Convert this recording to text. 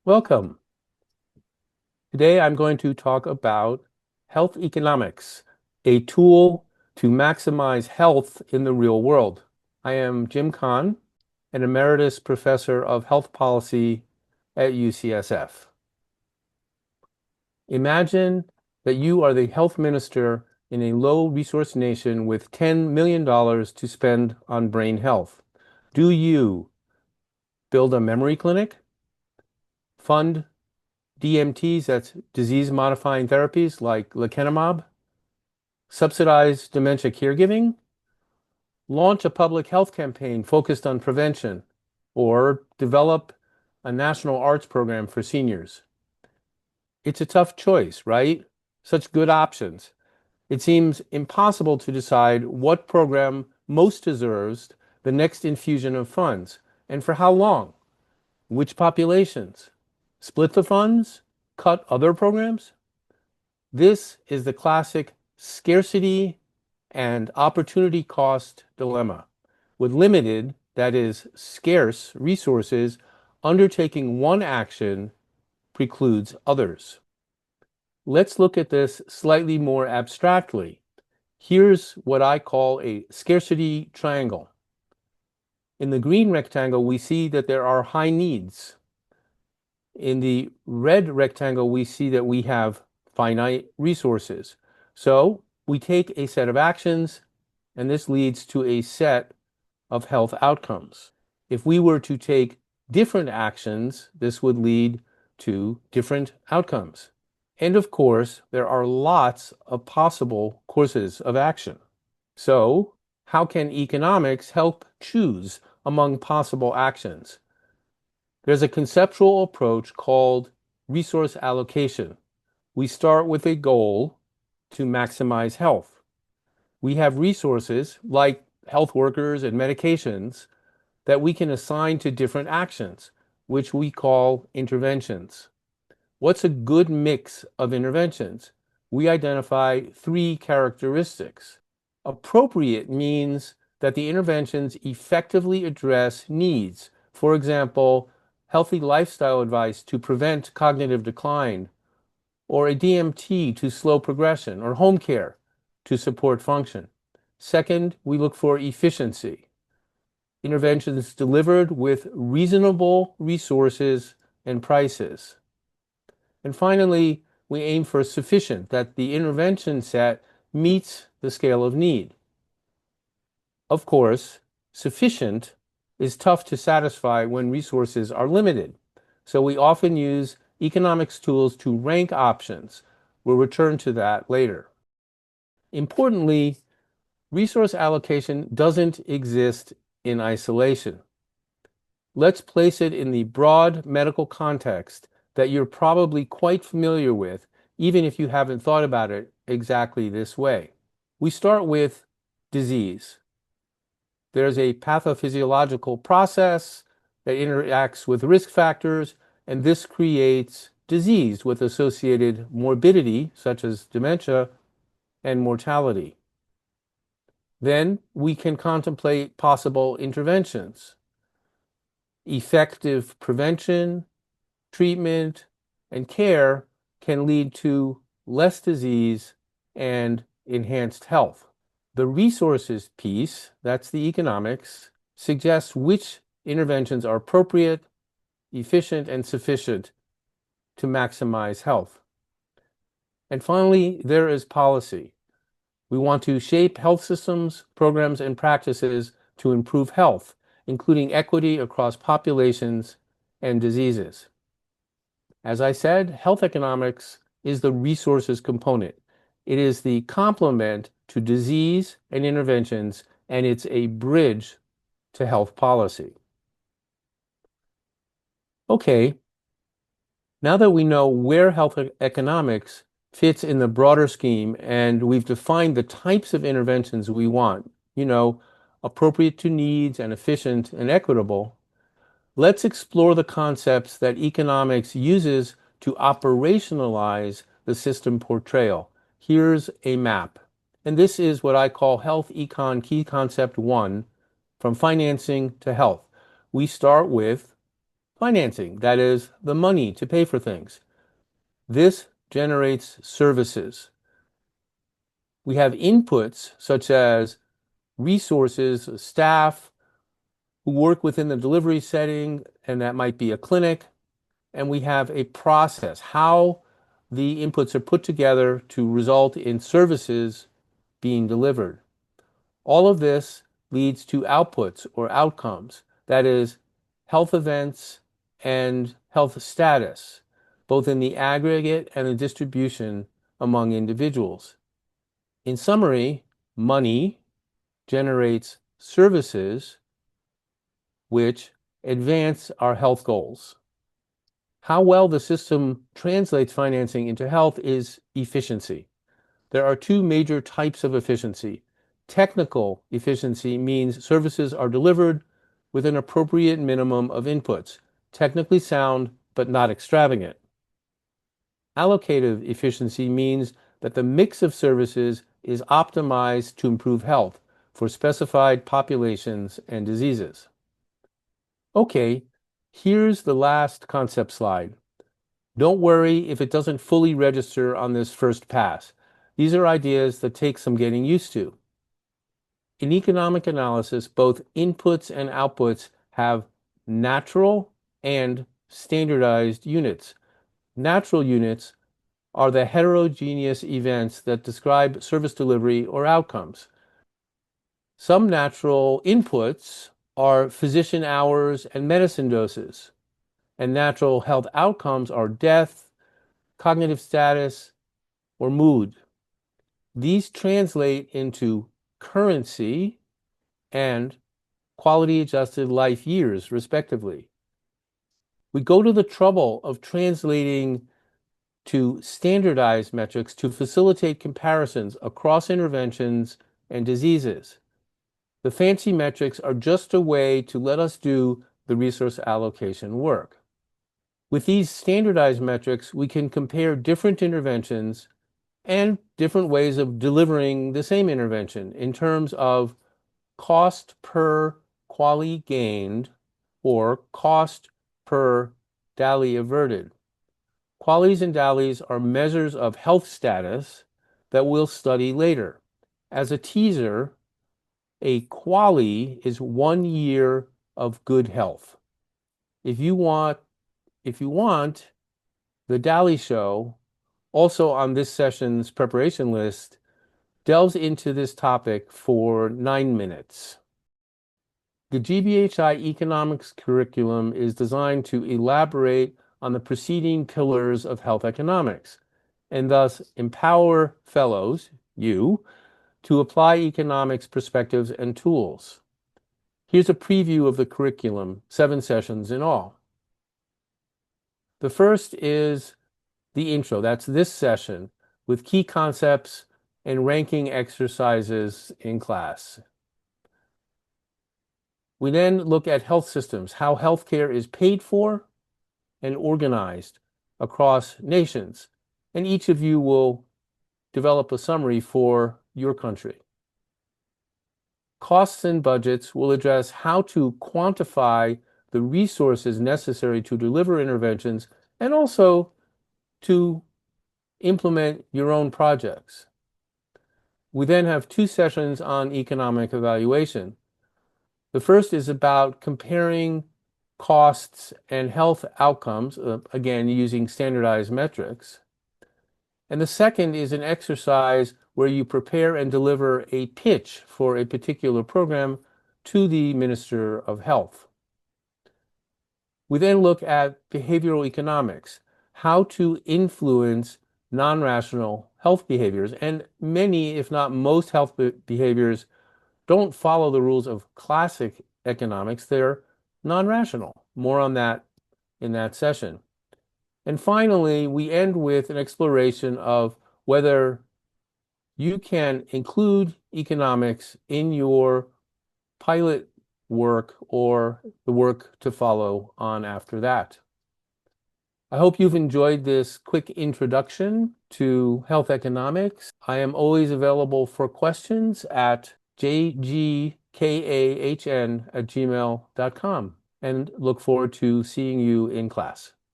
Welcome. Today I'm going to talk about health economics, a tool to maximize health in the real world. I am Jim Kahn, an Emeritus Professor of Health Policy at UCSF. Imagine that you are the health minister in a low-resource nation with $10 million to spend on brain health. Do you build a memory clinic, fund DMTs, that's disease-modifying therapies like lecanemab, subsidize dementia caregiving, launch a public health campaign focused on prevention, or develop a national arts program for seniors? It's a tough choice, right? Such good options. It seems impossible to decide what program most deserves the next infusion of funds, and for how long, which populations, split the funds, cut other programs. This is the classic scarcity and opportunity cost dilemma. With limited, that is, scarce resources, undertaking one action precludes others. Let's look at this slightly more abstractly. Here's what I call a scarcity triangle. In the green rectangle, we see that there are high needs. In the red rectangle, we see that we have finite resources. So we take a set of actions, and this leads to a set of health outcomes. If we were to take different actions, this would lead to different outcomes. And of course, there are lots of possible courses of action. So how can economics help choose among possible actions? There's a conceptual approach called resource allocation. We start with a goal to maximize health. We have resources like health workers and medications that we can assign to different actions, which we call interventions. What's a good mix of interventions? We identify three characteristics. Appropriate means that the interventions effectively address needs. For example, healthy lifestyle advice to prevent cognitive decline, or a DMT to slow progression, or home care to support function. Second, we look for efficiency. Interventions delivered with reasonable resources and prices. And finally, we aim for sufficient, that the intervention set meets the scale of need. Of course, sufficient is tough to satisfy when resources are limited. So we often use economics tools to rank options. We'll return to that later. Importantly, resource allocation doesn't exist in isolation. Let's place it in the broad medical context that you're probably quite familiar with, even if you haven't thought about it exactly this way. We start with disease. There's a pathophysiological process that interacts with risk factors, and this creates disease with associated morbidity, such as dementia, and mortality. Then we can contemplate possible interventions. Effective prevention, treatment, and care can lead to less disease and enhanced health. The resources piece, that's the economics, suggests which interventions are appropriate, efficient, and sufficient to maximize health. And finally, there is policy. We want to shape health systems, programs, and practices to improve health, including equity across populations and diseases. As I said, health economics is the resources component. It is the complement to disease and interventions, and it's a bridge to health policy. Okay, now that we know where health economics fits in the broader scheme and we've defined the types of interventions we want, appropriate to needs and efficient and equitable, let's explore the concepts that economics uses to operationalize the system portrayal. Here's a map. And this is what I call Health Econ Key Concept 1, from financing to health. We start with financing, that is, the money to pay for things. This generates services. We have inputs such as resources, staff who work within the delivery setting, and that might be a clinic. And we have a process, how the inputs are put together to result in services being delivered. All of this leads to outputs or outcomes, that is, health events and health status, both in the aggregate and the distribution among individuals. In summary, money generates services which advance our health goals. How well the system translates financing into health is efficiency. There are two major types of efficiency. Technical efficiency means services are delivered with an appropriate minimum of inputs, technically sound but not extravagant. Allocative efficiency means that the mix of services is optimized to improve health for specified populations and diseases. Okay, here's the last concept slide. Don't worry if it doesn't fully register on this first pass. These are ideas that take some getting used to. In economic analysis, both inputs and outputs have natural and standardized units. Natural units are the heterogeneous events that describe service delivery or outcomes. Some natural inputs are physician hours and medicine doses, and natural health outcomes are death, cognitive status, or mood. These translate into currency and quality-adjusted life years, respectively. We go to the trouble of translating to standardized metrics to facilitate comparisons across interventions and diseases. The fancy metrics are just a way to let us do the resource allocation work. With these standardized metrics, we can compare different interventions and different ways of delivering the same intervention in terms of cost per QALY gained or cost per DALY averted. QALYs and DALYs are measures of health status that we'll study later. As a teaser, a QALY is 1 year of good health. If you want the DALY show, also on this session's preparation list, delves into this topic for 9 minutes. The GBHI economics curriculum is designed to elaborate on the preceding pillars of health economics, and thus empower fellows, you, to apply economics perspectives and tools. Here's a preview of the curriculum, 7 sessions in all. The first is the intro, that's this session, with key concepts and ranking exercises in class. We then look at health systems, how healthcare is paid for and organized across nations, and each of you will develop a summary for your country. Costs and budgets will address how to quantify the resources necessary to deliver interventions and also to implement your own projects. We then have 2 sessions on economic evaluation. The first is about comparing costs and health outcomes, again, using standardized metrics. And the second is an exercise where you prepare and deliver a pitch for a particular program to the Minister of Health. We then look at behavioral economics, how to influence non-rational health behaviors. And many, if not most health behaviors don't follow the rules of classic economics. They're non-rational. More on that in that session. And finally, we end with an exploration of whether you can include economics in your pilot work or the work to follow on after that. I hope you've enjoyed this quick introduction to health economics. I am always available for questions at jgkahn@gmail.com. and look forward to seeing you in class.